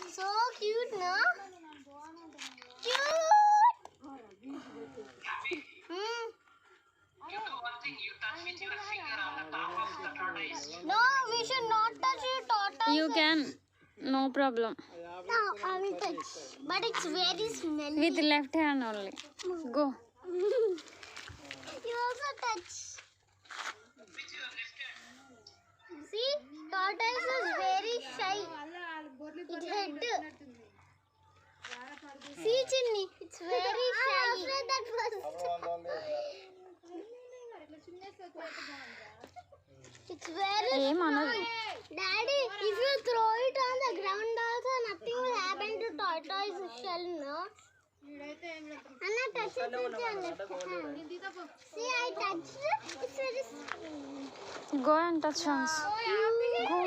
So cute, no? Cute. You do one thing, you touch with your finger on the top of the tortoise. No, we should not touch the tortoise. You can, no problem. No, I will touch. But it's very smelly. With left hand only. Go. You also touch. With your left hand. See, tortoise is very shy. Its head. See, Chinni, it's very shy. That first. It's very Manoj. Daddy, if you throw it on the ground also, nothing will happen to tortoise shell, no? Anna, touch it with your left hand. See, I touched it. It's very... Go and touch once. Go.